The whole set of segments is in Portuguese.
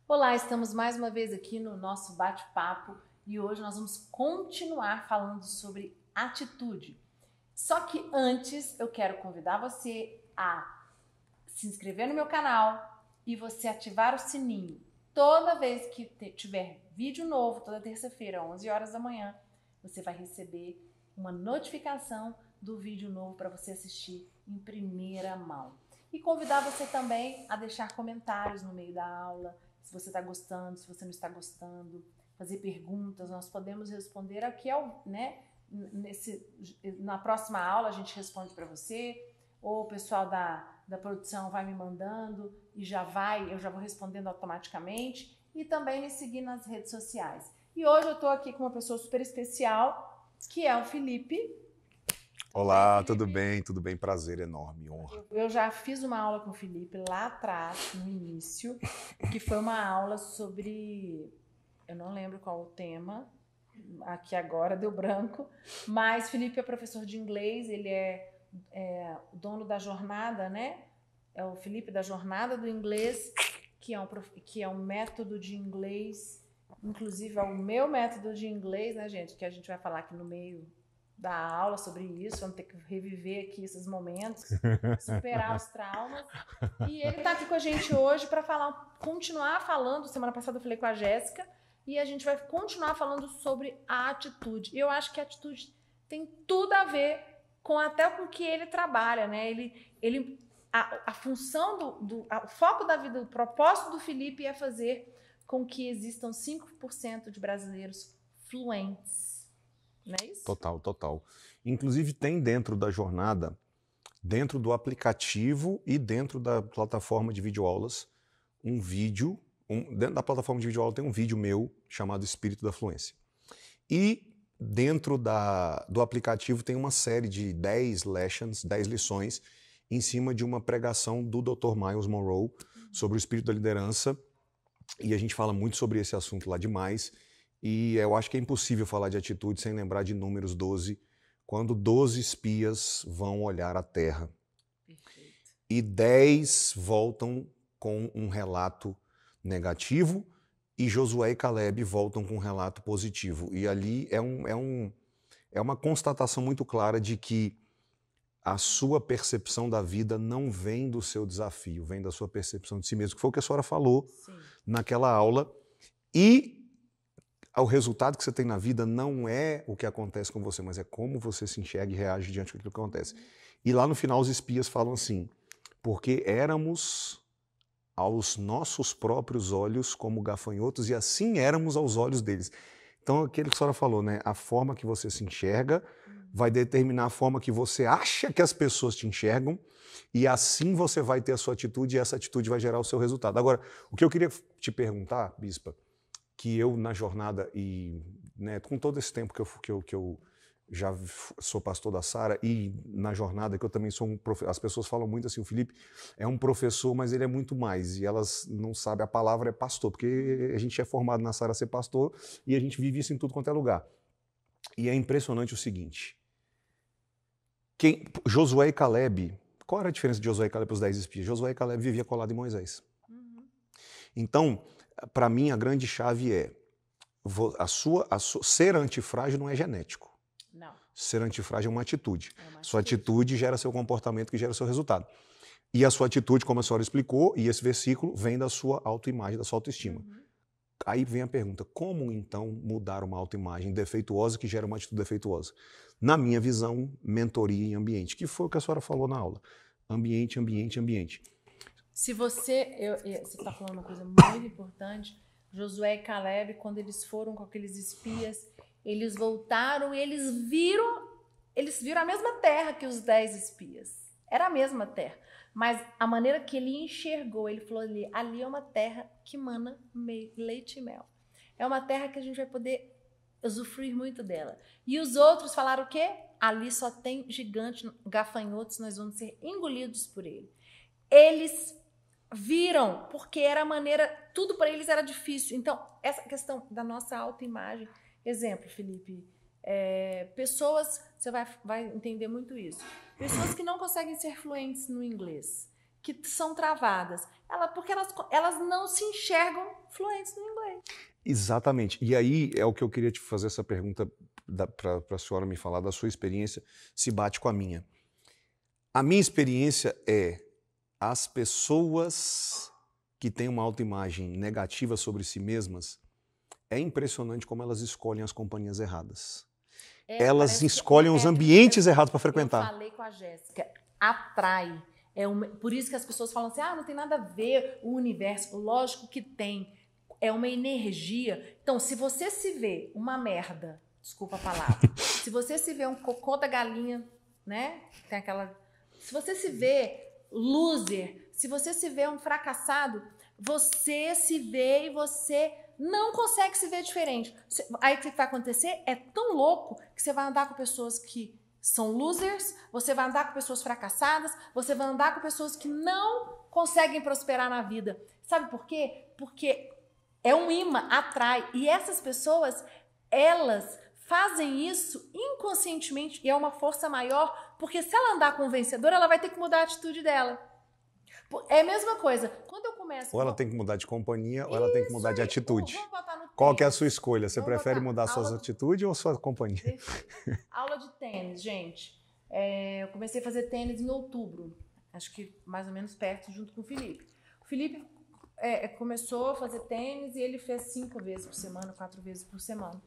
Olá, estamos mais uma vez aqui no nosso bate-papo e hoje nós vamos continuar falando sobre atitude. Só que antes eu quero convidar você a se inscrever no meu canal e você ativar o sininho. Toda vez que tiver vídeo novo, toda terça-feira, 11 horas da manhã, você vai receber uma notificação do vídeo novo para você assistir em primeira mão. E convidar você também a deixar comentários no meio da aula, se você está gostando, se você não está gostando, fazer perguntas, nós podemos responder aqui, né? Na próxima aula a gente responde para você, ou o pessoal da produção vai me mandando e eu já vou respondendo automaticamente, e também me seguir nas redes sociais. E hoje eu estou aqui com uma pessoa super especial, que é o Felipe. Olá, tudo bem? Tudo bem? Prazer enorme, honra. Eu já fiz uma aula com o Felipe lá atrás, no início, que foi uma aula sobre... Eu não lembro qual o tema, aqui agora deu branco, mas Felipe é professor de inglês, ele é o dono da jornada, né? É o Felipe da Jornada do Inglês, que é um método de inglês, inclusive é o meu método de inglês, né, gente? Que a gente vai falar aqui no meio da aula sobre isso, vamos ter que reviver aqui esses momentos, superar os traumas. E ele está aqui com a gente hoje para continuar falando. Semana passada eu falei com a Jéssica e a gente vai continuar falando sobre a atitude. E eu acho que a atitude tem tudo a ver até com o que ele trabalha, né? A função o foco da vida, o propósito do Felipe é fazer com que existam 5% de brasileiros fluentes. Não é isso? Total. Inclusive tem dentro da jornada, dentro do aplicativo e dentro da plataforma de videoaulas, um vídeo, dentro da plataforma de videoaula tem um vídeo meu chamado Espírito da Fluência. E dentro do aplicativo tem uma série de 10 lessons, 10 lições, em cima de uma pregação do Dr. Miles Monroe sobre o espírito da liderança. E a gente fala muito sobre esse assunto lá demais. E eu acho que é impossível falar de atitude sem lembrar de Números 12, quando 12 espias vão olhar a terra. Perfeito. E 10 voltam com um relato negativo e Josué e Caleb voltam com um relato positivo. E ali é uma constatação muito clara de que a sua percepção da vida não vem do seu desafio, vem da sua percepção de si mesmo, que foi o que a senhora falou naquela aula. E o resultado que você tem na vida não é o que acontece com você, mas é como você se enxerga e reage diante daquilo que acontece. E lá no final os espias falam assim, porque éramos aos nossos próprios olhos como gafanhotos e assim éramos aos olhos deles. Então aquilo que a senhora falou, né? A forma que você se enxerga vai determinar a forma que você acha que as pessoas te enxergam e assim você vai ter a sua atitude e essa atitude vai gerar o seu resultado. Agora, o que eu queria te perguntar, Bispa, que eu na jornada e, né, com todo esse tempo que eu já sou pastor da Sara e na jornada que eu também sou um professor, as pessoas falam muito assim, o Felipe é um professor, mas ele é muito mais, e elas não sabem, a palavra é pastor, porque a gente é formado na Sara a ser pastor e a gente vive isso em tudo quanto é lugar. E é impressionante o seguinte, Josué e Caleb, qual era a diferença de Josué e Caleb para os 10 espias? Josué e Caleb vivia colado em Moisés. Então, para mim, a grande chave é ser antifrágil não é genético. Não. Ser antifrágil é uma atitude. Sua atitude gera seu comportamento, que gera seu resultado. E a sua atitude, como a senhora explicou, e esse versículo, vem da sua autoimagem, da sua autoestima. Aí vem a pergunta, como então mudar uma autoimagem defeituosa que gera uma atitude defeituosa? Na minha visão, mentoria em ambiente, que foi o que a senhora falou na aula. Ambiente. Se você está falando uma coisa muito importante, Josué e Caleb, quando eles foram com aqueles espias, eles voltaram e eles viram a mesma terra que os 10 espias. Era a mesma terra. Mas a maneira que ele enxergou, ele falou ali é uma terra que mana leite e mel. É uma terra que a gente vai poder usufruir muito dela. E os outros falaram o quê? Ali só tem gigantes, gafanhotos, nós vamos ser engolidos por ele. Eles viram, porque era a maneira, tudo para eles era difícil. Então, essa questão da nossa autoimagem, exemplo, Felipe, pessoas, você vai entender muito isso, pessoas que não conseguem ser fluentes no inglês, que são travadas, porque elas não se enxergam fluentes no inglês. Exatamente. E aí é o que eu queria te fazer essa pergunta para a senhora me falar da sua experiência, se bate com a minha. A minha experiência é as pessoas que têm uma autoimagem negativa sobre si mesmas, é impressionante como elas escolhem as companhias erradas. Elas escolhem os ambientes errados para frequentar. Eu falei com a Jéssica, atrai. Por isso que as pessoas falam assim, não tem nada a ver o universo. Lógico que tem. É uma energia. Então, se você se vê uma merda, desculpa a palavra, se você se vê um cocô da galinha, né? Tem aquela... Se você se vê loser, se você se vê um fracassado, você se vê e você não consegue se ver diferente. Aí o que vai acontecer? É tão louco que você vai andar com pessoas que são losers, você vai andar com pessoas fracassadas, você vai andar com pessoas que não conseguem prosperar na vida. Sabe por quê? Porque é um imã, atrai. E essas pessoas, elas fazem isso inconscientemente e é uma força maior, porque se ela andar com um vencedor, ela vai ter que mudar a atitude dela. É a mesma coisa. Quando eu começo... Ou ela tem que mudar de companhia, ou ela tem que mudar de atitude. Vamos botar no Qual que é a sua escolha? Você Vamos prefere botar mudar suas atitudes ou sua companhia? Aula de tênis, gente. Eu comecei a fazer tênis em outubro. Acho que mais ou menos perto, junto com o Felipe. O Felipe começou a fazer tênis e ele fez 5 vezes por semana, 4 vezes por semana.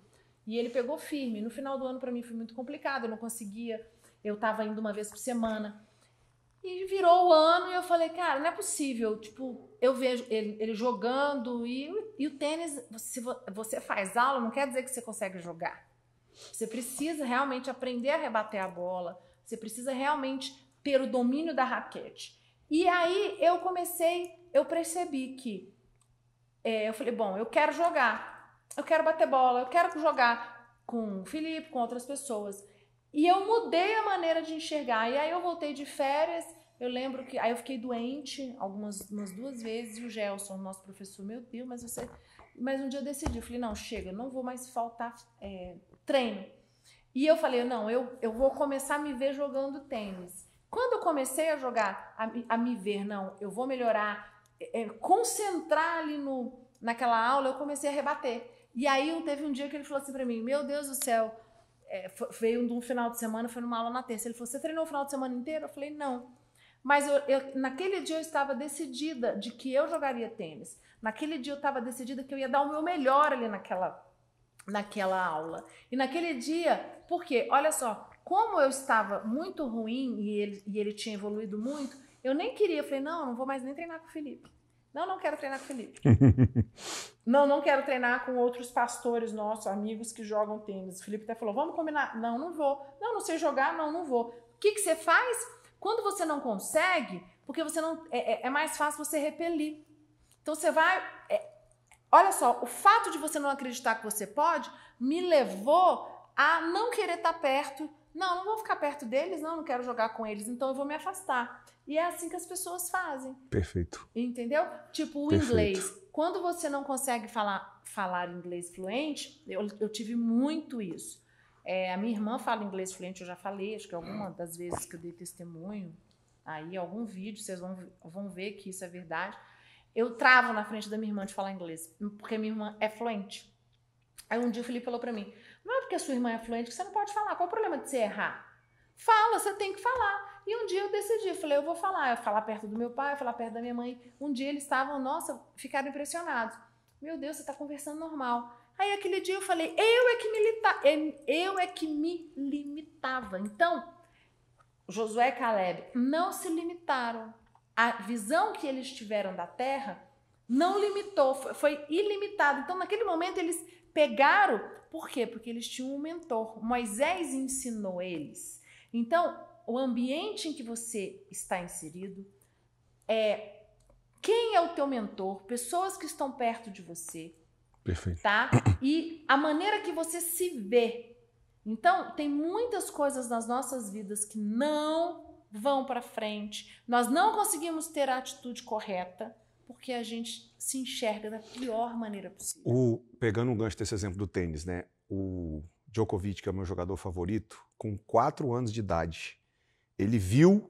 E ele pegou firme. No final do ano, para mim, foi muito complicado. Eu não conseguia. Eu estava indo uma vez por semana. E virou o ano e eu falei, cara, não é possível. Tipo, eu vejo ele jogando e o tênis, se você faz aula, não quer dizer que você consegue jogar. Você precisa realmente aprender a rebater a bola. Você precisa realmente ter o domínio da raquete. E aí eu percebi que eu falei, bom, eu quero jogar. Eu quero bater bola. Eu quero jogar com o Felipe, com outras pessoas. E eu mudei a maneira de enxergar. E aí eu voltei de férias. Eu lembro que... Aí eu fiquei doente umas 2 vezes. E o Gelson, nosso professor, meu Deus, mas um dia eu decidi. Eu falei, não, chega, não vou mais faltar treino. E eu falei, não, eu vou começar a me ver jogando tênis. Quando eu comecei a jogar, a me ver, não, eu vou melhorar, concentrar ali naquela aula, eu comecei a rebater. E aí teve um dia que ele falou assim pra mim, meu Deus do céu, veio de um final de semana, foi numa aula na terça. Ele falou, você treinou o final de semana inteiro? Eu falei, não. Mas naquele dia eu estava decidida de que eu jogaria tênis. Naquele dia eu estava decidida que eu ia dar o meu melhor ali naquela aula. E naquele dia, porque, olha só, como eu estava muito ruim e ele tinha evoluído muito, eu nem queria. Eu falei, não vou mais nem treinar com o Felipe. Não quero treinar com o Felipe. Não quero treinar com outros pastores nossos, amigos que jogam tênis. O Felipe até falou, vamos combinar. Não vou. Não sei jogar, não vou. O que você faz? Quando você não consegue, porque você não é mais fácil você repelir. Então você vai... olha só, o fato de você não acreditar que você pode me levou a não querer estar perto. Não vou ficar perto deles, não quero jogar com eles, então eu vou me afastar. E é assim que as pessoas fazem. Perfeito. Entendeu? Tipo, o inglês. Quando você não consegue falar inglês fluente, eu tive muito isso. A minha irmã fala inglês fluente, eu já falei, acho que alguma das vezes que eu dei testemunho, aí algum vídeo, vocês vão ver que isso é verdade. Eu travo na frente da minha irmã de falar inglês, porque minha irmã é fluente. Aí um dia o Felipe falou pra mim, não é porque a sua irmã é fluente que você não pode falar, qual o problema de você errar? Fala, você tem que falar. E um dia eu decidi, eu falei, eu vou falar perto do meu pai, falar perto da minha mãe. Um dia eles estavam, nossa, ficaram impressionados. Meu Deus, você tá conversando normal. Aí aquele dia eu falei, eu é que me limitava. Então, Josué e Caleb não se limitaram. A visão que eles tiveram da terra não limitou, foi ilimitada. Então, naquele momento, eles pegaram... Por quê? Porque eles tinham um mentor. Moisés ensinou eles. Então, o ambiente em que você está inserido, quem é o teu mentor, pessoas que estão perto de você. Perfeito. Tá? E a maneira que você se vê. Então, tem muitas coisas nas nossas vidas que não vão para frente. Nós não conseguimos ter a atitude correta porque a gente se enxerga da pior maneira possível. Pegando um gancho desse exemplo do tênis, né? O Djokovic, que é o meu jogador favorito, com 4 anos de idade, ele viu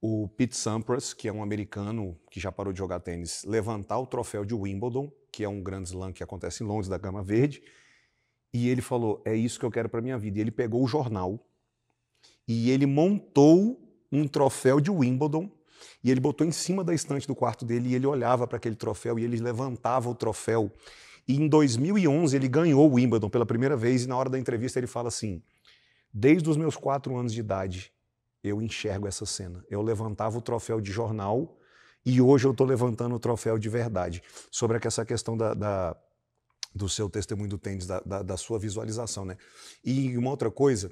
o Pete Sampras, que é um americano que já parou de jogar tênis, levantar o troféu de Wimbledon que é um Grand Slam que acontece em Londres, da Gama Verde, e ele falou, é isso que eu quero para minha vida. E ele pegou o jornal e ele montou um troféu de Wimbledon e ele botou em cima da estante do quarto dele e ele olhava para aquele troféu e ele levantava o troféu. E em 2011 ele ganhou o Wimbledon pela primeira vez e na hora da entrevista ele fala assim, desde os meus 4 anos de idade eu enxergo essa cena. Eu levantava o troféu de jornal e hoje eu estou levantando o troféu de verdade. Sobre essa questão do seu testemunho do tênis, da sua visualização, né? E uma outra coisa,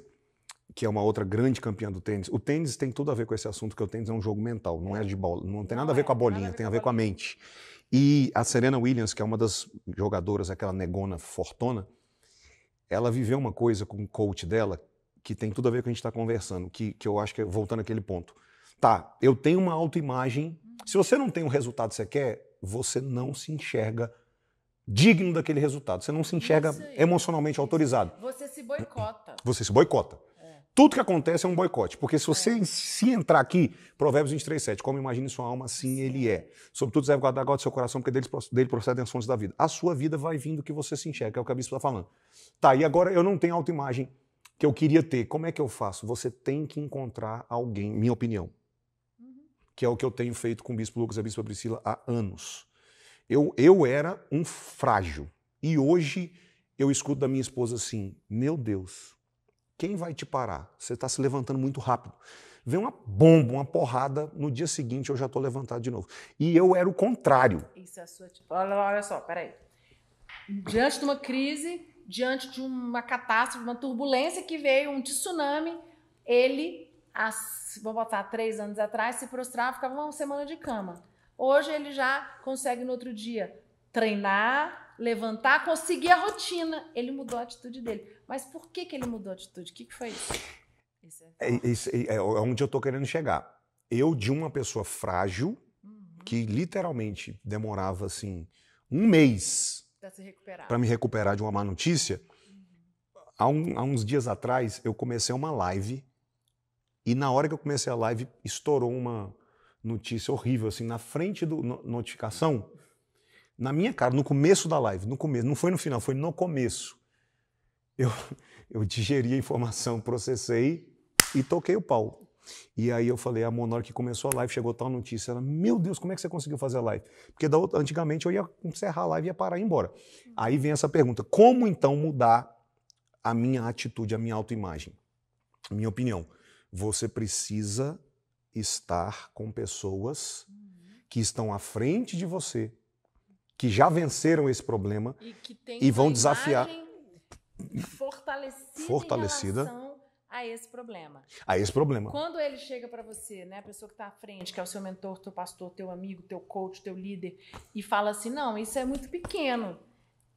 que é uma outra grande campeã do tênis, o tênis tem tudo a ver com esse assunto, que o tênis é um jogo mental, não é de bola, não tem nada a ver com a bolinha, tem a ver com a mente. E a Serena Williams, que é uma das jogadoras, aquela negona fortona, ela viveu uma coisa com o coach dela, que tem tudo a ver com o que a gente está conversando, que eu acho que, voltando àquele ponto, tá, eu tenho uma autoimagem, se você não tem o resultado que você quer, você não se enxerga digno daquele resultado. Você não se enxerga emocionalmente autorizado. Você se boicota. Você se boicota. Tudo que acontece é um boicote. Porque se você se entrar aqui, Provérbios 23:7, como imagine sua alma, assim ele é. Sobretudo você deve guardar agora do seu coração, porque dele procedem as fontes da vida. A sua vida vai vindo do que você se enxerga, é o que a Bispo está falando. Tá, e agora eu não tenho autoimagem que eu queria ter. Como é que eu faço? Você tem que encontrar alguém, minha opinião, que é o que eu tenho feito com o Bispo Lucas e a Bispa Priscila há anos. Eu era um frágil. E hoje eu escuto da minha esposa assim, meu Deus, quem vai te parar? Você está se levantando muito rápido. Vem uma bomba, uma porrada, no dia seguinte eu já estou levantado de novo. E eu era o contrário. Isso é a sua... Olha só, peraí. Diante de uma crise, diante de uma catástrofe, uma turbulência que veio, um tsunami, ele, vou botar 3 anos atrás, se prostrava, ficava uma semana de cama. Hoje ele já consegue no outro dia treinar, levantar, conseguir a rotina. Ele mudou a atitude dele. Mas por que ele mudou a atitude? O que foi isso? É onde eu estou querendo chegar. Eu, de uma pessoa frágil, que literalmente demorava assim 1 mês para me recuperar de uma má notícia, há uns dias atrás eu comecei uma live e na hora que eu comecei a live estourou uma notícia horrível, assim, na frente da notificação, na minha cara, no começo da live, no começo, não foi no final, foi no começo. Eu digeri a informação, processei e toquei o pau. E aí eu falei, amor, na hora que começou a live, chegou tal notícia, ela, meu Deus, como é que você conseguiu fazer a live? Porque antigamente eu ia encerrar a live e ia parar e ir embora. Aí vem essa pergunta, como então mudar a minha atitude, a minha autoimagem? Minha opinião, você precisa estar com pessoas que estão à frente de você, que já venceram esse problema e vão desafiar. Fortalecida em relação a esse problema. A esse problema. Quando ele chega para você, né, a pessoa que está à frente, que é o seu mentor, teu pastor, teu amigo, teu coach, teu líder, e fala assim, não, isso é muito pequeno.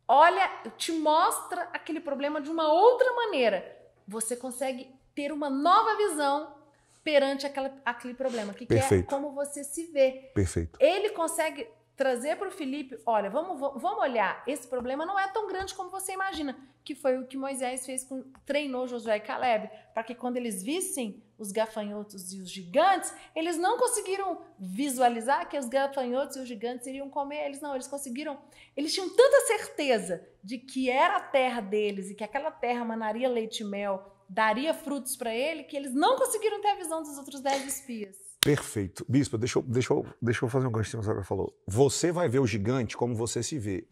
Olha, te mostra aquele problema de uma outra maneira. Você consegue ter uma nova visão perante aquele problema, que é como você se vê. Perfeito. Ele consegue trazer para o Felipe, olha, vamos olhar, esse problema não é tão grande como você imagina, que foi o que Moisés fez, treinou Josué e Caleb, para que quando eles vissem os gafanhotos e os gigantes, eles não conseguiram visualizar que os gafanhotos e os gigantes iriam comer eles, não, eles tinham tanta certeza de que era a terra deles e que aquela terra manaria leite e mel, daria frutos para ele, que eles não conseguiram ter a visão dos outros 10 espias. Perfeito. Bispo, deixa eu fazer um gancho que você falou. Você vai ver o gigante como você se vê.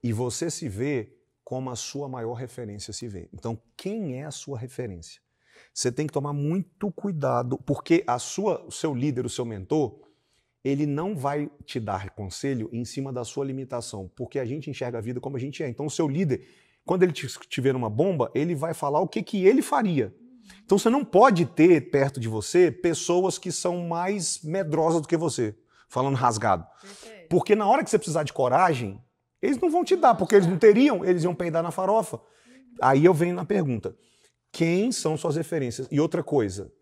E você se vê como a sua maior referência se vê. Então, quem é a sua referência? Você tem que tomar muito cuidado, porque o seu líder, o seu mentor, ele não vai te dar conselho em cima da sua limitação, porque a gente enxerga a vida como a gente é. Então, o seu líder, quando ele te ver numa bomba, ele vai falar o que ele faria. Então você não pode ter perto de você pessoas que são mais medrosas do que você, falando rasgado. Perfeito. Porque na hora que você precisar de coragem, eles não vão te dar, porque eles não teriam, eles iam peidar na farofa. Aí eu venho na pergunta, quem são suas referências? E outra coisa,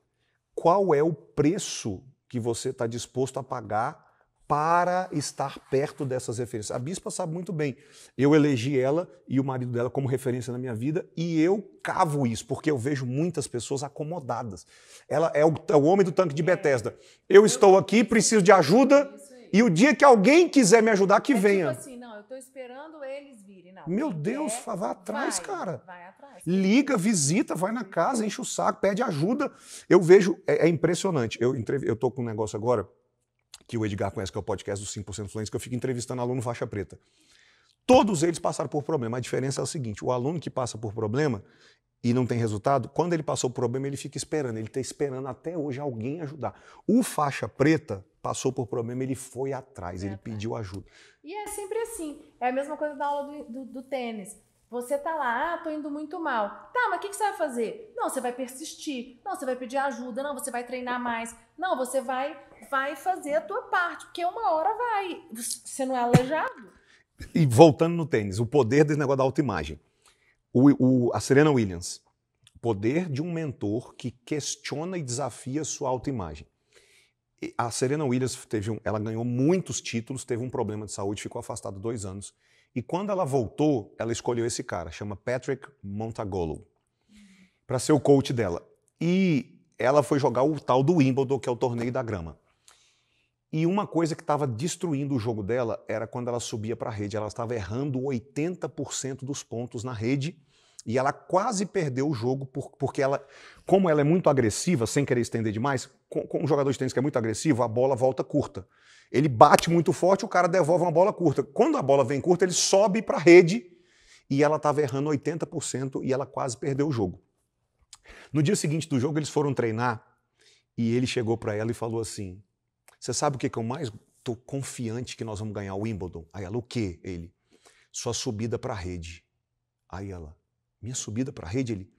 qual é o preço que você está disposto a pagar para estar perto dessas referências? A bispa sabe muito bem. Eu elegi ela e o marido dela como referência na minha vida e eu cavo isso, porque eu vejo muitas pessoas acomodadas. Ela é o homem do tanque de Betesda. Eu estou aqui, preciso de ajuda e o dia que alguém quiser me ajudar, que venha. Tipo assim, não, eu tô tô esperando eles virem. Não, Meu quem Deus, quer, vai atrás, vai, cara. vai atrás. Liga, visita, vai na casa, enche o saco, pede ajuda. Eu vejo, é impressionante. Eu tô com um negócio agora, que o Edgar conhece, que é o podcast do 5% Fluentes, que eu fico entrevistando aluno faixa preta. Todos eles passaram por problema. A diferença é o seguinte, o aluno que passa por problema e não tem resultado, quando ele passou por problema, ele fica esperando. Ele está esperando até hoje alguém ajudar. O faixa preta passou por problema, ele foi atrás, ele pediu ajuda. E é sempre assim. É a mesma coisa da aula do tênis. Você tá lá, tô indo muito mal. Tá, mas o que você vai fazer? Não, você vai persistir. Não, você vai pedir ajuda. Não, você vai treinar mais. Não, você vai fazer a tua parte, porque uma hora vai. Você não é aleijado. E voltando no tênis, o poder desse negócio da autoimagem. A Serena Williams, o poder de um mentor que questiona e desafia sua autoimagem. A Serena Williams ela ganhou muitos títulos, teve um problema de saúde, ficou afastada 2 anos. E quando ela voltou, ela escolheu esse cara, chama Patrick Montagolo, para ser o coach dela. E ela foi jogar o tal do Wimbledon, que é o torneio da grama. E uma coisa que estava destruindo o jogo dela era quando ela subia para a rede. Ela estava errando 80% dos pontos na rede e ela quase perdeu o jogo porque como ela é muito agressiva, sem querer estender demais, com um jogador de tênis que é muito agressivo, a bola volta curta. Ele bate muito forte, o cara devolve uma bola curta. Quando a bola vem curta, ele sobe para a rede e ela estava errando 80% e ela quase perdeu o jogo. No dia seguinte do jogo, eles foram treinar e ele chegou para ela e falou assim: você sabe o que eu mais estou confiante que nós vamos ganhar o Wimbledon? Aí ela, o quê? Ele, sua subida para a rede. Aí ela, minha subida para a rede? Ele,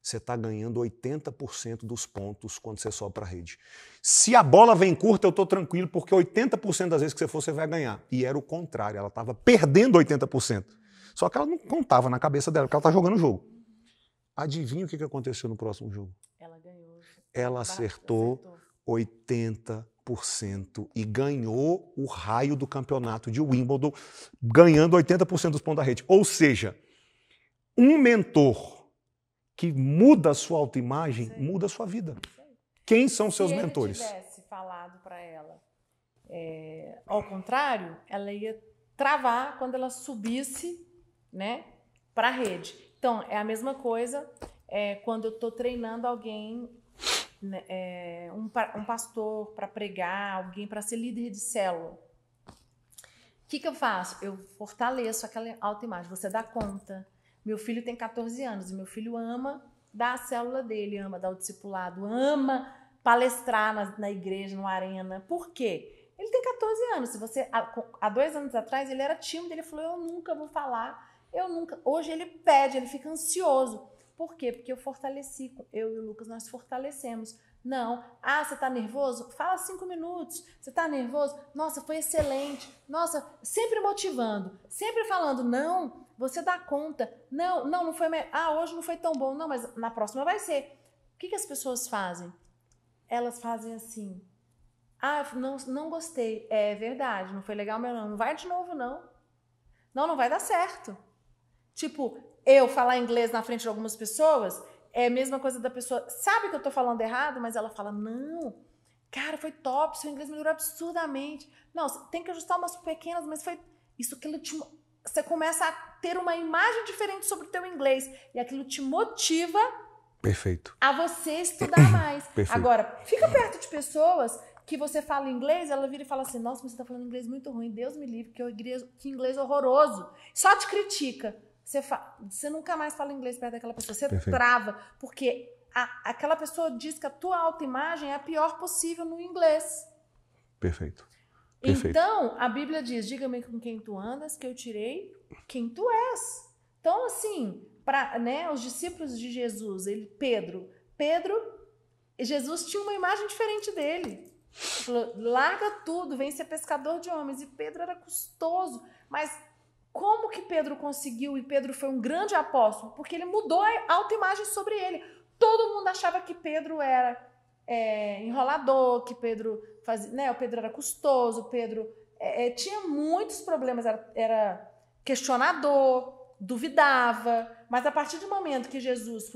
você está ganhando 80% dos pontos quando você sobe para a rede. Se a bola vem curta, eu estou tranquilo, porque 80% das vezes que você for, você vai ganhar. E era o contrário, ela estava perdendo 80%. Só que ela não contava na cabeça dela, porque ela está jogando o jogo. Adivinha o que aconteceu no próximo jogo? Ela ganhou. Ela acertou 80% e ganhou o raio do campeonato de Wimbledon, ganhando 80% dos pontos da rede. Ou seja, um mentor que muda a sua autoimagem, muda a sua vida. Quem são seus mentores? Se ele tivesse falado para ela ao contrário, ela ia travar quando ela subisse, né, para a rede. Então, é a mesma coisa quando eu estou treinando alguém, um pastor para pregar, alguém para ser líder de célula. O que eu faço? Eu fortaleço aquela autoimagem. Você dá conta. Meu filho tem 14 anos e meu filho ama dar a célula dele, ama dar o discipulado, ama palestrar na igreja, numa arena. Por quê? Ele tem 14 anos. Se você, há 2 anos atrás, ele era tímido, ele falou, eu nunca vou falar, eu nunca. Hoje ele pede, ele fica ansioso. Por quê? Porque eu fortaleci, eu e o Lucas, nós fortalecemos. Não. Ah, você tá nervoso? Fala 5 minutos. Você tá nervoso? Nossa, foi excelente. Nossa, sempre motivando, sempre falando, não, você dá conta. Não foi... hoje não foi tão bom. Não, mas na próxima vai ser. O que as pessoas fazem? Elas fazem assim, não gostei. É verdade, não foi legal meu não. Não vai de novo, não. Não vai dar certo. Tipo, eu falar inglês na frente de algumas pessoas é a mesma coisa da pessoa, sabe que eu tô falando errado, mas ela fala, não, cara, foi top, seu inglês melhorou absurdamente. Não, tem que ajustar umas pequenas, mas foi isso, aquilo você começa a ter uma imagem diferente sobre o teu inglês e aquilo te motiva a você estudar mais. Perfeito. Agora, fica perto de pessoas que você fala inglês, ela vira e fala assim, nossa, mas você tá falando inglês muito ruim, Deus me livre, que inglês horroroso. Só te critica. Você nunca mais fala inglês perto daquela pessoa. Você trava, porque aquela pessoa diz que a tua autoimagem é a pior possível no inglês. Perfeito. Então, a Bíblia diz, diga-me com quem tu andas, que eu tirei quem tu és. Então, assim, os discípulos de Jesus, Pedro, Jesus tinha uma imagem diferente dele. Ele falou, larga tudo, vem ser pescador de homens. E Pedro era custoso, mas como que Pedro conseguiu? E Pedro foi um grande apóstolo, porque ele mudou a autoimagem sobre ele. Todo mundo achava que Pedro era enrolador, que Pedro fazia, né? O Pedro era custoso, Pedro tinha muitos problemas, era questionador, duvidava. Mas a partir do momento que Jesus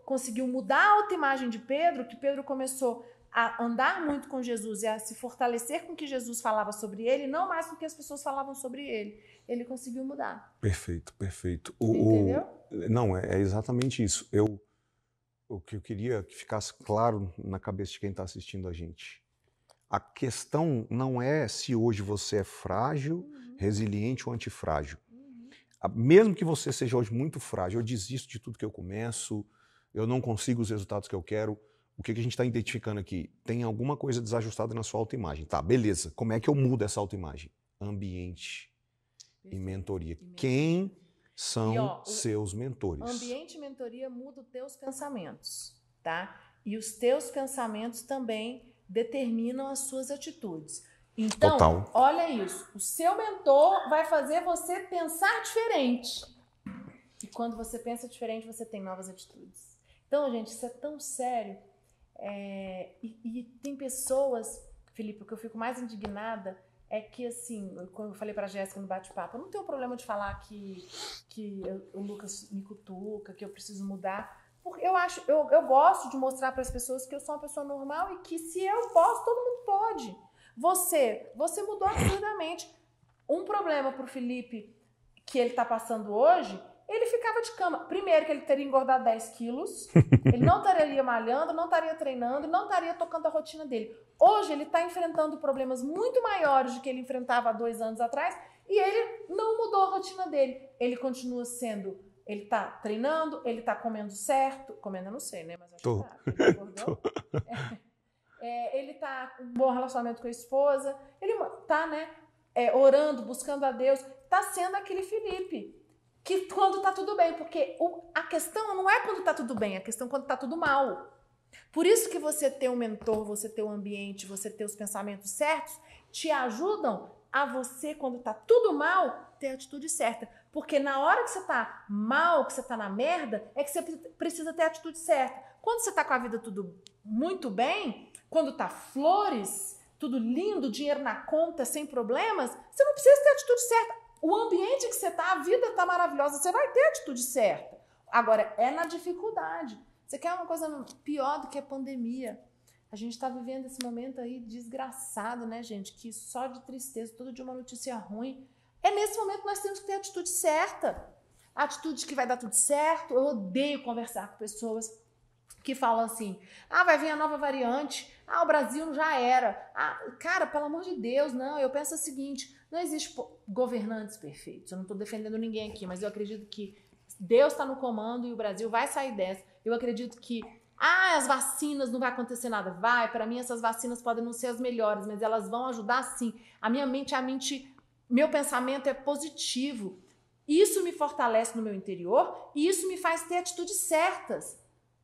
conseguiu mudar a autoimagem de Pedro, que Pedro começou a andar muito com Jesus e a se fortalecer com o que Jesus falava sobre ele, não mais com o que as pessoas falavam sobre ele. ele conseguiu mudar. Perfeito, perfeito. Entendeu? Não, é exatamente isso. O que eu queria que ficasse claro na cabeça de quem está assistindo a gente. A questão não é se hoje você é frágil, resiliente ou antifrágil. Mesmo que você seja hoje muito frágil, eu desisto de tudo que eu começo, eu não consigo os resultados que eu quero. O que a gente está identificando aqui? Tem alguma coisa desajustada na sua autoimagem. Tá, beleza. Como é que eu mudo essa autoimagem? Ambiente e mentoria. Quem são seus mentores? Ambiente e mentoria muda os teus pensamentos, tá? E os teus pensamentos também determinam as suas atitudes. Então, Total. Olha isso. O seu mentor vai fazer você pensar diferente. E quando você pensa diferente, você tem novas atitudes. Então, gente, isso é tão sério. E tem pessoas, Felipe, o que eu fico mais indignada é que, assim, quando eu falei pra Jéssica no bate-papo, eu não tenho problema de falar que o Lucas me cutuca, que eu preciso mudar. Porque eu gosto de mostrar para as pessoas que eu sou uma pessoa normal e que se eu posso, todo mundo pode. Você mudou absurdamente. Um problema pro Felipe que ele tá passando hoje, ele ficava de cama. Primeiro que ele teria engordado 10 quilos, ele não estaria malhando, não estaria treinando, não estaria tocando a rotina dele. Hoje ele está enfrentando problemas muito maiores do que ele enfrentava há 2 anos atrás e ele não mudou a rotina dele. Ele continua sendo... Ele tá treinando, ele tá comendo certo. Comendo eu não sei, né? Mas acho que tá. Ele engordou. Ele tá com um bom relacionamento com a esposa. Ele tá, né? Orando, buscando a Deus. Tá sendo aquele Felipe. Que quando tá tudo bem. Porque a questão não é quando tá tudo bem. A questão é quando tá tudo mal. Por isso que você ter um mentor, você ter um ambiente, você ter os pensamentos certos, te ajudam a você, quando tá tudo mal, ter a atitude certa. Porque na hora que você tá mal, que você tá na merda, é que você precisa ter a atitude certa. Quando você tá com a vida tudo muito bem, quando tá flores, tudo lindo, dinheiro na conta, sem problemas, você não precisa ter a atitude certa. O ambiente que você tá, a vida tá maravilhosa, você vai ter a atitude certa. Agora, é na dificuldade. Você quer uma coisa pior do que a pandemia? A gente está vivendo esse momento aí desgraçado, né, gente? Que só de tristeza, tudo de uma notícia ruim. É nesse momento que nós temos que ter a atitude certa. A atitude que vai dar tudo certo. Eu odeio conversar com pessoas que falam assim, vai vir a nova variante, o Brasil já era. Cara, pelo amor de Deus, não. Eu penso o seguinte, não existe governantes perfeitos. Eu não estou defendendo ninguém aqui, mas eu acredito que Deus está no comando e o Brasil vai sair dessa. Eu acredito que as vacinas não vai acontecer nada. Para mim essas vacinas podem não ser as melhores, mas elas vão ajudar sim. A minha mente, meu pensamento é positivo. Isso me fortalece no meu interior e isso me faz ter atitudes certas.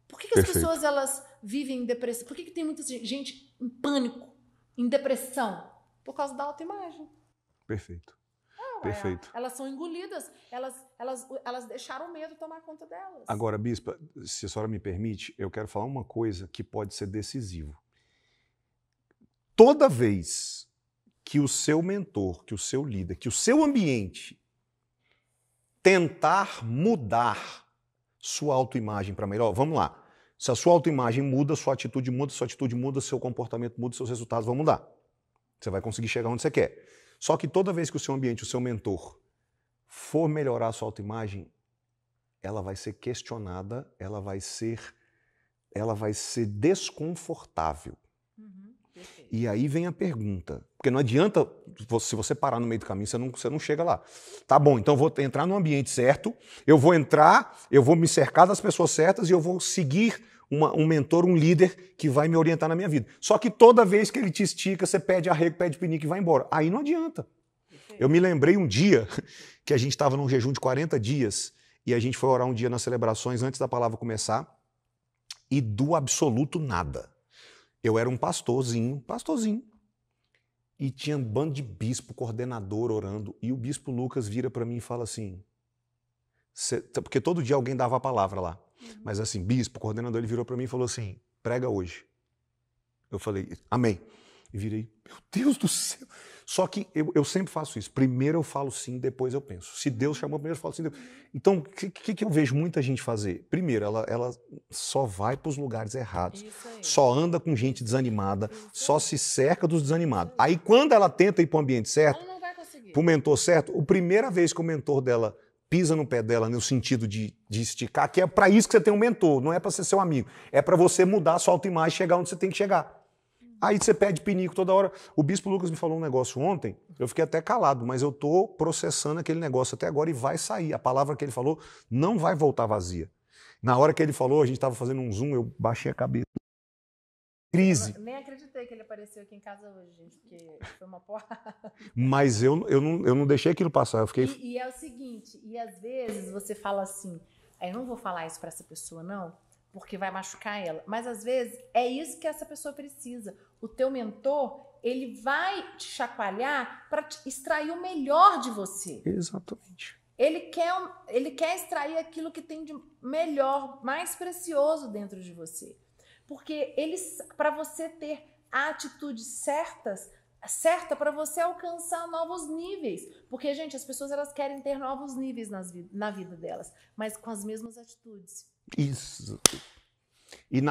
Por que as pessoas elas vivem em depressão? Por que tem muita gente em pânico, em depressão? Por causa da autoimagem. Perfeito. Perfeito. Elas são engolidas, elas deixaram o medo tomar conta delas. Agora, Bispa, se a senhora me permite, eu quero falar uma coisa que pode ser decisivo. Toda vez que o seu mentor, que o seu líder, que o seu ambiente tentar mudar sua autoimagem para melhor, vamos lá. Se a sua autoimagem muda, sua atitude muda, seu comportamento muda, seus resultados vão mudar. Você vai conseguir chegar onde você quer. Só que toda vez que o seu ambiente, o seu mentor, for melhorar a sua autoimagem, ela vai ser questionada, ela vai ser desconfortável. E aí vem a pergunta, porque não adianta, se você parar no meio do caminho, você não chega lá. Tá bom, então eu vou entrar no ambiente certo, eu vou me cercar das pessoas certas e eu vou seguir um mentor, um líder que vai me orientar na minha vida. Só que toda vez que ele te estica, você pede arrego, pede pinico e vai embora. Aí não adianta. Eu me lembrei um dia que a gente estava num jejum de 40 dias e a gente foi orar um dia nas celebrações antes da palavra começar e do absoluto nada. Eu era um pastorzinho, e tinha um bando de bispo, coordenador orando, e o bispo Lucas vira para mim e fala assim, porque todo dia alguém dava a palavra lá, mas assim, bispo, coordenador, ele virou para mim e falou assim, prega hoje. Eu falei, amém. E virei, meu Deus do céu. Só que eu sempre faço isso. Primeiro eu falo sim, depois eu penso. Se Deus chamou, primeiro eu falo sim. Depois. Então, o que eu vejo muita gente fazer? Primeiro, ela só vai para os lugares errados. Só anda com gente desanimada. Só se cerca dos desanimados. Aí, quando ela tenta ir para o ambiente certo, pro mentor certo, a primeira vez que o mentor dela pisa no pé dela no sentido de esticar, que é para isso que você tem um mentor, não é para ser seu amigo, é para você mudar a sua autoimagem e chegar onde você tem que chegar. Aí você pede pinico toda hora. O Bispo Lucas me falou um negócio ontem, eu fiquei até calado, mas eu tô processando aquele negócio até agora e vai sair. A palavra que ele falou não vai voltar vazia. Na hora que ele falou, a gente estava fazendo um zoom, eu baixei a cabeça. Crise. Eu nem acreditei que ele apareceu aqui em casa hoje, gente, porque foi uma porrada. Mas eu não deixei aquilo passar. Eu fiquei... E é o seguinte, e às vezes você fala assim, eu não vou falar isso para essa pessoa, não, porque vai machucar ela. Mas às vezes é isso que essa pessoa precisa. O teu mentor, ele vai te chacoalhar para extrair o melhor de você. Exatamente. Ele quer extrair aquilo que tem de melhor, mais precioso dentro de você. Porque para você ter a atitude certa para você alcançar novos níveis. Porque, gente, as pessoas elas querem ter novos níveis na vida delas, mas com as mesmas atitudes. Isso.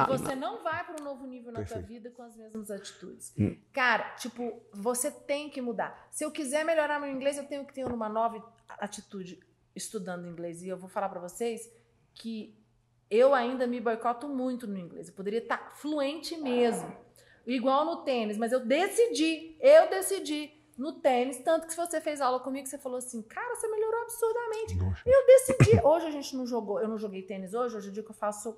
Você não vai para um novo nível na tua vida com as mesmas atitudes. Cara, tipo, você tem que mudar. Se eu quiser melhorar meu inglês, eu tenho que ter uma nova atitude estudando inglês. E eu vou falar para vocês que eu ainda me boicoto muito no inglês. Eu poderia estar fluente mesmo. Igual no tênis, mas eu decidi no tênis, tanto que se você fez aula comigo, você falou assim, cara, você melhorou absurdamente. Eu decidi. Hoje a gente não jogou, eu não joguei tênis hoje é o dia que eu faço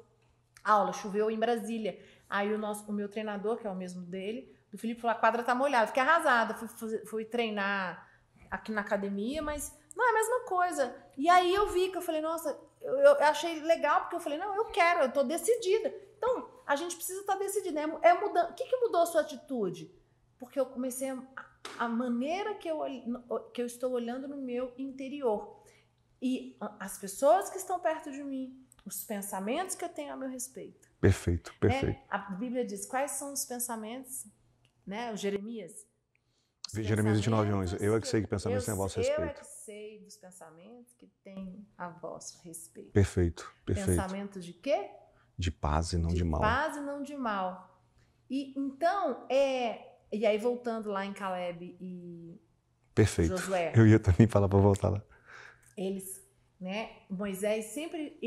aula, choveu em Brasília. Aí o meu treinador, que é o mesmo dele, do Felipe, falou, a quadra tá molhada. Fiquei arrasada, fui treinar aqui na academia, mas não é a mesma coisa. E aí eu vi que eu falei, nossa, eu achei legal, porque eu falei, não, eu quero, eu tô decidida. Então, a gente precisa estar decidida, é mudando. O que mudou a sua atitude? Porque eu comecei a maneira que eu estou olhando no meu interior. E as pessoas que estão perto de mim, os pensamentos que eu tenho a meu respeito. Perfeito, perfeito. A Bíblia diz, quais são os pensamentos, né? O Jeremias. Jeremias 29:11. Eu é que sei que pensamentos têm a vosso respeito. Eu é que sei dos pensamentos que têm a vosso respeito. Perfeito, perfeito. Pensamentos de quê? De paz e não de mal. De paz e não de mal. E então, e aí voltando lá em Caleb e Perfeito. Josué. Eu ia também falar para voltar lá. Eles, né? Moisés sempre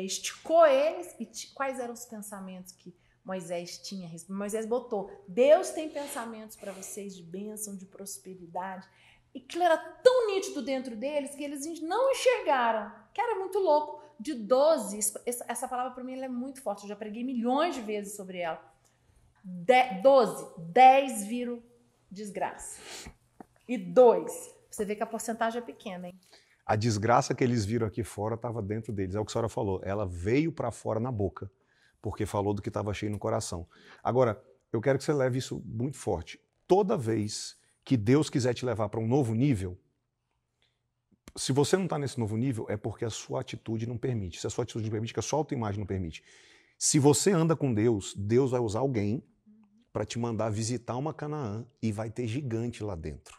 esticou eles e quais eram os pensamentos que Moisés tinha? Moisés botou, Deus tem pensamentos para vocês de bênção, de prosperidade. E aquilo era tão nítido dentro deles que eles não enxergaram, que era muito louco. De 12, essa palavra para mim ela é muito forte, eu já preguei milhões de vezes sobre ela. 10 viram desgraça. E 2, você vê que a porcentagem é pequena, hein? A desgraça que eles viram aqui fora estava dentro deles, é o que a senhora falou. Ela veio para fora na boca, porque falou do que estava cheio no coração. Agora, eu quero que você leve isso muito forte. Toda vez que Deus quiser te levar para um novo nível, se você não está nesse novo nível, é porque a sua atitude não permite. Se a sua atitude não permite, que a sua autoimagem não permite. Se você anda com Deus, Deus vai usar alguém para te mandar visitar uma Canaã e vai ter gigante lá dentro.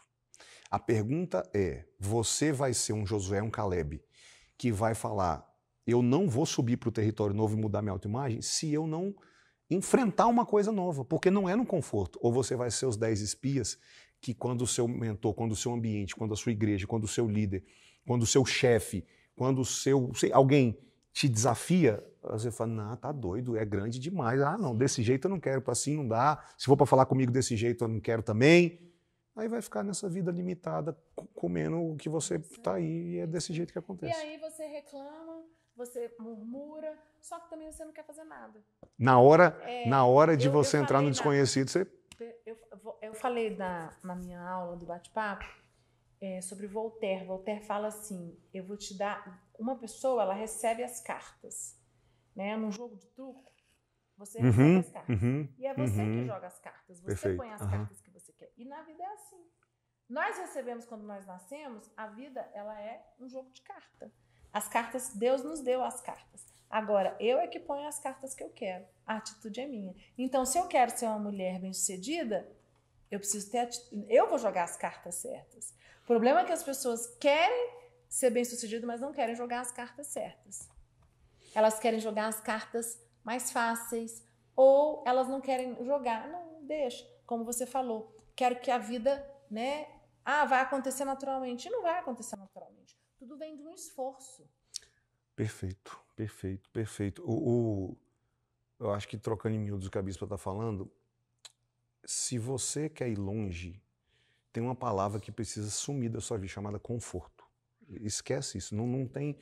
A pergunta é, você vai ser um Josué, um Caleb, que vai falar, eu não vou subir para o território novo e mudar minha autoimagem se eu não enfrentar uma coisa nova, porque não é no conforto. Ou você vai ser os 10 espias que quando o seu mentor, quando o seu ambiente, quando a sua igreja, quando o seu líder, quando o seu chefe, quando alguém te desafia, você fala, não, tá doido, é grande demais. Ah, não, desse jeito eu não quero, assim não dá. Se for para falar comigo desse jeito eu não quero também. Aí vai ficar nessa vida limitada, comendo o que você tá aí, e é desse jeito que acontece. E aí você reclama, você murmura, só que também você não quer fazer nada. Na hora de você entrar no desconhecido, você... Eu falei na minha aula do bate-papo sobre Voltaire. Voltaire fala assim, eu vou te dar... Uma pessoa, ela recebe as cartas, né? Num jogo de truco, você recebe as cartas. E é você que joga as cartas. Você põe as cartas que você quer. E na vida é assim. Nós recebemos, quando nós nascemos, a vida ela é um jogo de carta. As cartas, Deus nos deu as cartas. Agora, eu é que ponho as cartas que eu quero. A atitude é minha. Então, se eu quero ser uma mulher bem-sucedida, eu preciso ter eu vou jogar as cartas certas. O problema é que as pessoas querem ser bem-sucedidas, mas não querem jogar as cartas certas. Elas querem jogar as cartas mais fáceis, ou elas não querem jogar. Não, deixa. Como você falou, quero que a vida, né, vai acontecer naturalmente. E não vai acontecer naturalmente. Tudo vem de um esforço. Perfeito, perfeito, perfeito. Eu acho que trocando em miúdos o que a Bispa está falando, se você quer ir longe, tem uma palavra que precisa sumir da sua vida, chamada conforto. Esquece isso, não tem...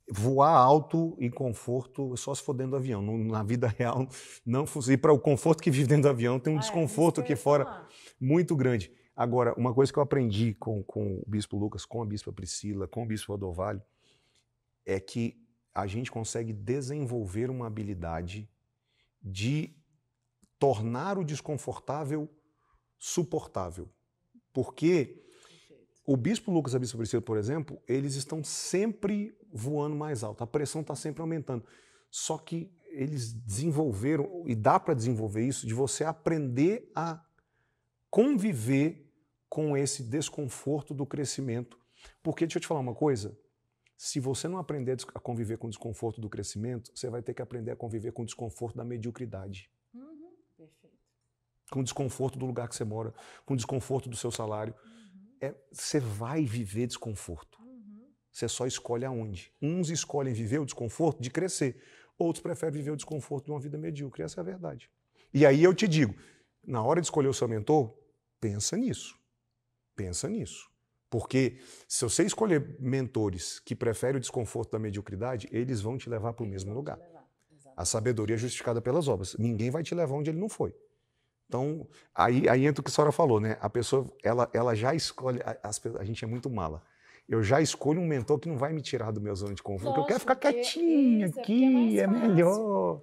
Voar alto e conforto só se for dentro do avião. Na vida real, não funciona. E para o conforto que vive dentro do avião, tem um desconforto aqui fora muito grande. Agora, uma coisa que eu aprendi com o Bispo Lucas, com a Bispa Priscila, com o Bispo Rodovalho, é que a gente consegue desenvolver uma habilidade de tornar o desconfortável suportável. Porque o Bispo Lucas e a Bispa Priscila, por exemplo, eles estão sempre voando mais alto, a pressão está sempre aumentando. Só que eles desenvolveram, e dá para desenvolver isso, de você aprender a conviver com esse desconforto do crescimento. Porque, deixa eu te falar uma coisa, se você não aprender a conviver com o desconforto do crescimento, você vai ter que aprender a conviver com o desconforto da mediocridade. Perfeito. Com o desconforto do lugar que você mora, com o desconforto do seu salário. Você vai viver desconforto. Você só escolhe aonde. Uns escolhem viver o desconforto de crescer, outros preferem viver o desconforto de uma vida medíocre. Essa é a verdade. E aí eu te digo, na hora de escolher o seu mentor, pensa nisso. Pensa nisso. Porque se você escolher mentores que preferem o desconforto da mediocridade, eles vão te levar para o mesmo lugar. A sabedoria é justificada pelas obras. Ninguém vai te levar onde ele não foi. Então, aí entra o que a senhora falou, né? A pessoa, ela já escolhe... A gente é muito mala. Eu já escolho um mentor que não vai me tirar do meu zona de conforto. Lógico, eu quero ficar quietinho aqui, é melhor.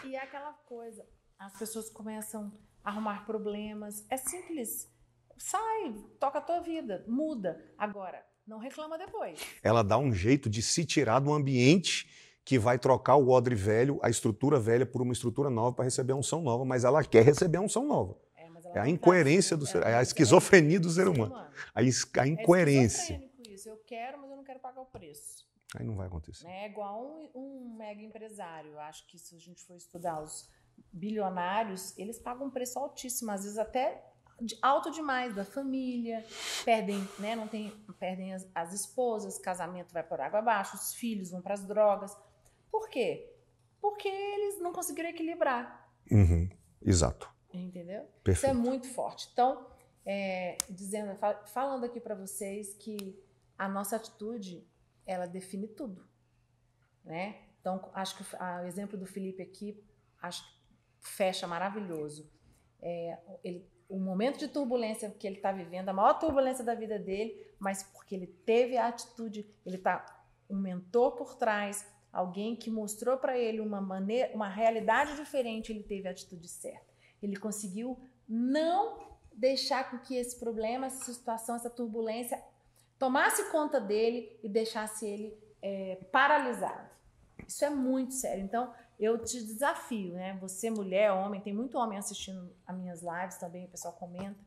E é aquela coisa, as pessoas começam a arrumar problemas. É simples. Sai, toca a tua vida, muda. Agora, não reclama depois. Ela dá um jeito de se tirar do ambiente que vai trocar o odre velho, a estrutura velha, por uma estrutura nova para receber a unção nova, mas ela quer receber a unção nova. É a incoerência do ser humano, é a esquizofrenia do ser humano. A incoerência. É esquizofrênico isso. Eu quero, mas eu não quero pagar o preço. Aí não vai acontecer. É igual um mega empresário. Eu acho que se a gente for estudar os bilionários, eles pagam um preço altíssimo, às vezes até alto demais, da família, perdem, né, perdem as esposas, casamento vai por água abaixo, os filhos vão para as drogas. Por quê? Porque eles não conseguiram equilibrar. Exato. Entendeu? Perfeito. Isso é muito forte. Então, falando aqui para vocês que a nossa atitude, ela define tudo, né? Então, acho que o exemplo do Felipe aqui, acho que fecha maravilhoso. O momento de turbulência que ele está vivendo, a maior turbulência da vida dele, mas porque ele teve a atitude, ele está um mentor por trás, alguém que mostrou para ele uma realidade diferente, ele teve a atitude certa. Ele conseguiu não deixar com que esse problema, essa situação, essa turbulência tomasse conta dele e deixasse ele paralisado. Isso é muito sério. Então, eu te desafio, né? Você, mulher, homem, tem muito homem assistindo as minhas lives também, o pessoal comenta.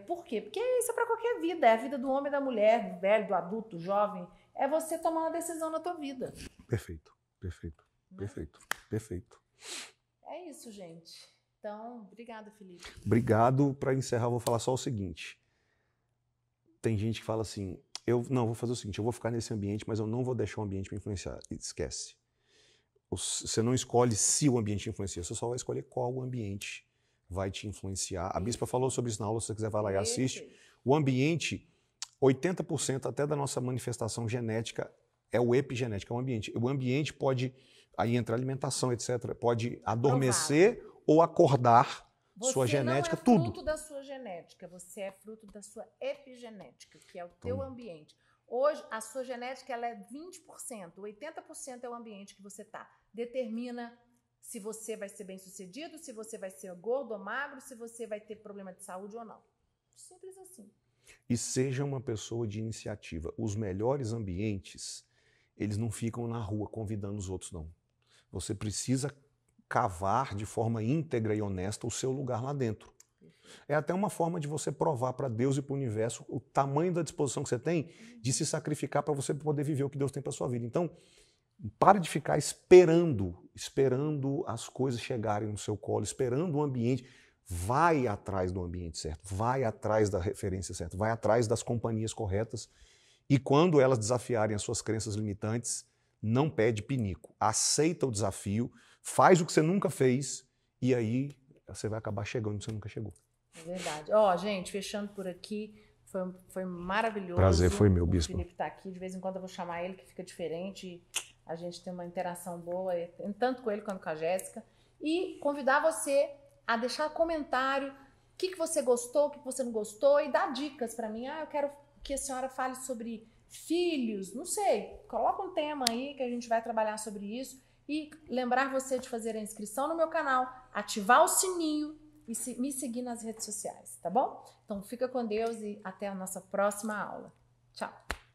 Por quê? Porque isso é para qualquer vida. É a vida do homem, da mulher, do velho, do adulto, do jovem. É você tomar uma decisão na tua vida. Perfeito, perfeito, perfeito, perfeito. É isso, gente. Então, obrigada, Felipe. Obrigado. Para encerrar, eu vou falar só o seguinte. Tem gente que fala assim, vou fazer o seguinte, eu vou ficar nesse ambiente, mas eu não vou deixar o ambiente me influenciar. Esquece. Você não escolhe se o ambiente influencia, você só vai escolher qual o ambiente vai te influenciar. A Bispa falou sobre isso na aula, se você quiser vai lá e assiste. O ambiente, 80% até da nossa manifestação genética é o epigenética, é o ambiente. O ambiente pode, aí entra alimentação, etc., pode adormecer ou acordar sua genética, tudo. Você não é fruto da sua genética, você é fruto da sua epigenética, que é o teu ambiente. Hoje, a sua genética ela é 20%, 80% é o ambiente que você está. Determina se você vai ser bem-sucedido, se você vai ser gordo ou magro, se você vai ter problema de saúde ou não. Simples assim. E seja uma pessoa de iniciativa. Os melhores ambientes, eles não ficam na rua convidando os outros, não. Você precisa cavar de forma íntegra e honesta o seu lugar lá dentro. É até uma forma de você provar para Deus e para o universo o tamanho da disposição que você tem de se sacrificar para você poder viver o que Deus tem para sua vida. Então, pare de ficar esperando as coisas chegarem no seu colo, esperando o ambiente. vai atrás do ambiente certo, vai atrás da referência certa, vai atrás das companhias corretas e quando elas desafiarem as suas crenças limitantes, não pede pinico, aceita o desafio, faz o que você nunca fez e aí você vai acabar chegando onde você nunca chegou. É verdade. Ó, gente, fechando por aqui, foi maravilhoso. Prazer foi meu, Bispo. O Felipe tá aqui, de vez em quando eu vou chamar ele, que fica diferente, a gente tem uma interação boa, tanto com ele quanto com a Jéssica. E convidar você a deixar comentário, o que você gostou, o que você não gostou, e dar dicas para mim. Eu quero que a senhora fale sobre filhos, não sei, coloca um tema aí que a gente vai trabalhar sobre isso. E lembrar você de fazer a inscrição no meu canal, ativar o sininho e me seguir nas redes sociais, tá bom? Então fica com Deus e até a nossa próxima aula. Tchau!